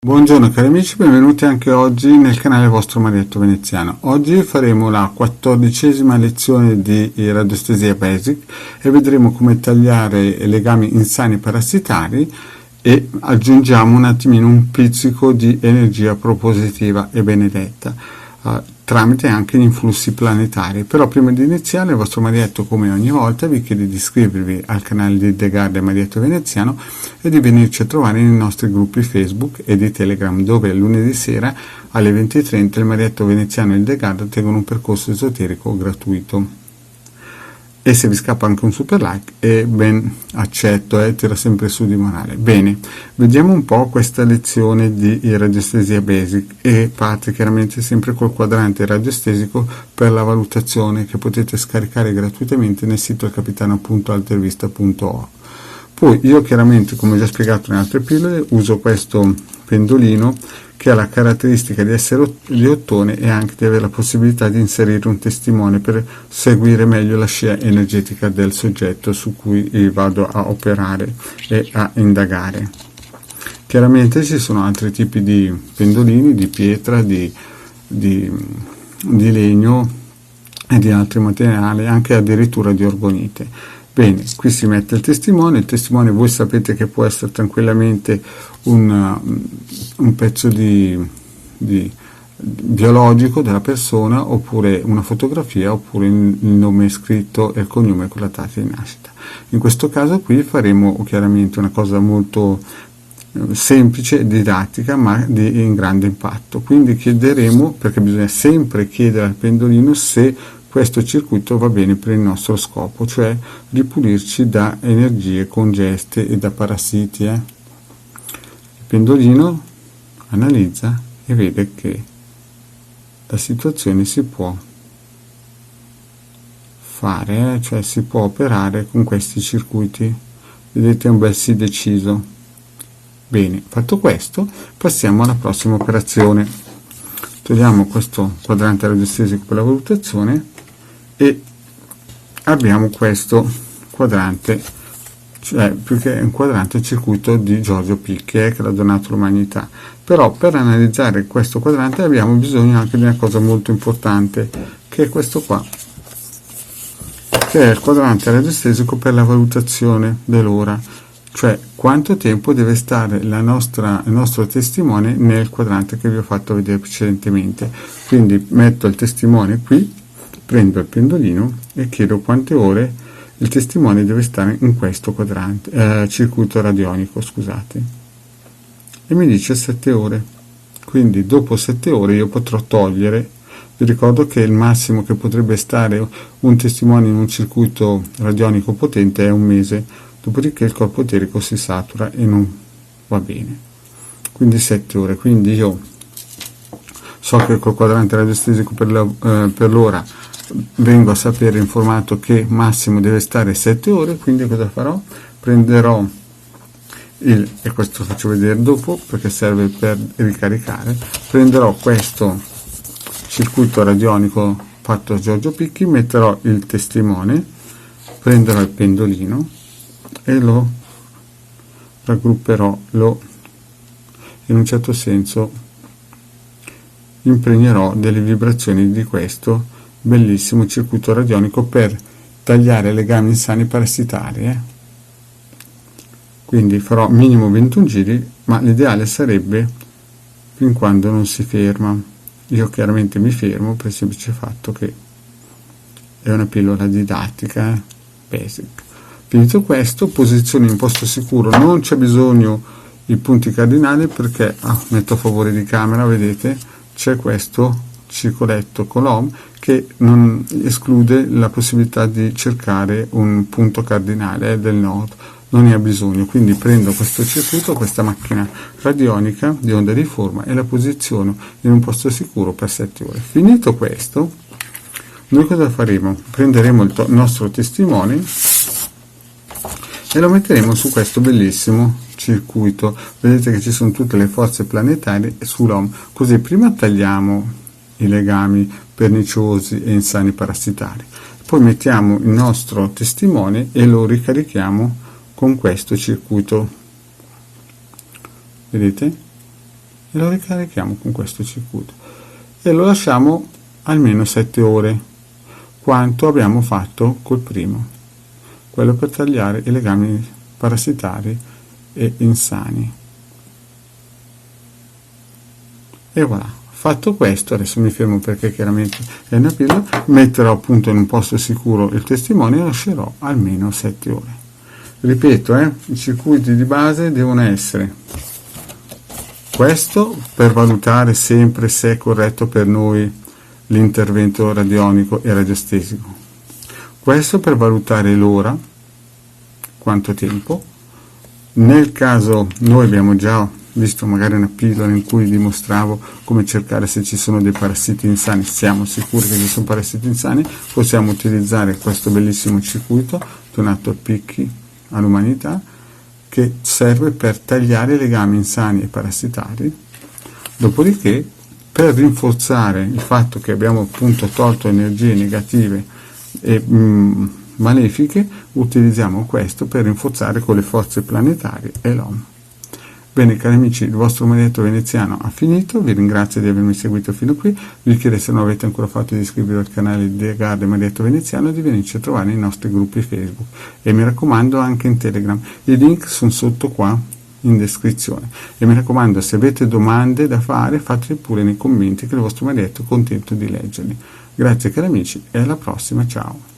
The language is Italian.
Buongiorno cari amici, benvenuti anche oggi nel canale vostro Marietto Veneziano. Oggi faremo la 14ª lezione di Radiestesia Basic e vedremo come tagliare legami insani parassitari e aggiungiamo un attimino un pizzico di energia propositiva e benedetta tramite anche gli influssi planetari. Però prima di iniziare il vostro Marietto, come ogni volta, vi chiede di iscrivervi al canale di The Garden Marietto Veneziano e di venirci a trovare nei nostri gruppi Facebook e di Telegram, dove lunedì sera alle 20:30 il Marietto Veneziano e il The Garden tengono un percorso esoterico gratuito. E se vi scappa anche un super like è ben accetto, tira sempre su di morale. Bene, vediamo un po' questa lezione di radiestesia basic e parte chiaramente sempre col quadrante radiostesico per la valutazione che potete scaricare gratuitamente nel sito capitano.altervista.org. Poi io chiaramente, come già spiegato in altre pillole, uso questo pendolino che ha la caratteristica di essere di ottone e anche di avere la possibilità di inserire un testimone per seguire meglio la scia energetica del soggetto su cui vado a operare e a indagare. Chiaramente ci sono altri tipi di pendolini, di pietra, di legno e di altri materiali, anche addirittura di orgonite. Bene, qui si mette il testimone voi sapete che può essere tranquillamente un pezzo di biologico della persona, oppure una fotografia, oppure il nome scritto e il cognome con la data di nascita. In questo caso qui faremo chiaramente una cosa molto semplice, didattica, ma in grande impatto. Quindi chiederemo, perché bisogna sempre chiedere al pendolino se questo circuito va bene per il nostro scopo, cioè ripulirci da energie congeste e da parassiti. Il pendolino analizza e vede che la situazione si può fare, cioè si può operare con questi circuiti. Vedete, è un bel sì deciso. Bene, fatto questo, passiamo alla prossima operazione. Togliamo questo quadrante radiostesico per la valutazione e abbiamo questo quadrante, cioè più che un quadrante, il circuito di Giorgio Picchi che l'ha donato l'umanità. Però per analizzare questo quadrante abbiamo bisogno anche di una cosa molto importante, che è questo qua, che è il quadrante radiostesico per la valutazione dell'ora, cioè quanto tempo deve stare il nostro testimone nel quadrante che vi ho fatto vedere precedentemente. Quindi metto il testimone qui, prendo il pendolino e chiedo quante ore il testimone deve stare in questo quadrante, circuito radionico, scusate, e mi dice 7 ore. Quindi dopo 7 ore io potrò togliere. Vi ricordo che il massimo che potrebbe stare un testimone in un circuito radionico potente è un mese, dopodiché il corpo eterico si satura e non va bene. Quindi 7 ore. Quindi io so che col quadrante radiostesico per l'ora vengo a sapere informato che massimo deve stare 7 ore, quindi cosa farò? Prenderò e questo faccio vedere dopo perché serve per ricaricare, prenderò questo circuito radionico fatto da Giorgio Picchi, metterò il testimone, prenderò il pendolino e lo raggrupperò, in un certo senso impregnerò delle vibrazioni di questo bellissimo circuito radionico per tagliare legami insani parassitari. Quindi farò minimo 21 giri, ma l'ideale sarebbe fin quando non si ferma. Io chiaramente mi fermo per il semplice fatto che è una pillola didattica, basic. Finito questo, posizione in posto sicuro, non c'è bisogno i punti cardinali perché metto a favore di camera, vedete, c'è questo circoletto con l'OM che non esclude la possibilità di cercare un punto cardinale del nodo, non ne ha bisogno. Quindi prendo questo circuito, questa macchina radionica di onda di forma e la posiziono in un posto sicuro per 7 ore. Finito questo, noi cosa faremo? Prenderemo il nostro testimone e lo metteremo su questo bellissimo circuito. Vedete che ci sono tutte le forze planetarie sull'OM, così prima tagliamo i legami perniciosi e insani parassitari, poi mettiamo il nostro testimone e lo ricarichiamo con questo circuito, vedete? e lo ricarichiamo con questo circuito e lo lasciamo almeno 7 ore, quanto abbiamo fatto col primo, quello per tagliare i legami parassitari e insani. E voilà, fatto questo, adesso mi fermo perché chiaramente è una pillola, metterò appunto in un posto sicuro il testimone e lascerò almeno 7 ore. Ripeto, i circuiti di base devono essere questo per valutare sempre se è corretto per noi l'intervento radionico e radiostesico, questo per valutare l'ora, quanto tempo. Nel caso noi abbiamo già visto magari una pillola in cui dimostravo come cercare se ci sono dei parassiti insani, siamo sicuri che ci sono parassiti insani, possiamo utilizzare questo bellissimo circuito donato a picchi all'umanità, che serve per tagliare i legami insani e parassitari. Dopodiché, per rinforzare il fatto che abbiamo appunto tolto energie negative e malefiche, utilizziamo questo per rinforzare con le forze planetarie e l'OM. Bene cari amici, il vostro maledetto veneziano ha finito, vi ringrazio di avermi seguito fino qui, vi chiedo se non avete ancora fatto di iscrivervi al canale di The Garde Maledetto Veneziano e di venirci a trovare nei nostri gruppi Facebook e mi raccomando anche in Telegram, i link sono sotto qua in descrizione e mi raccomando, se avete domande da fare fatele pure nei commenti che il vostro maledetto è contento di leggerli. Grazie cari amici e alla prossima, ciao!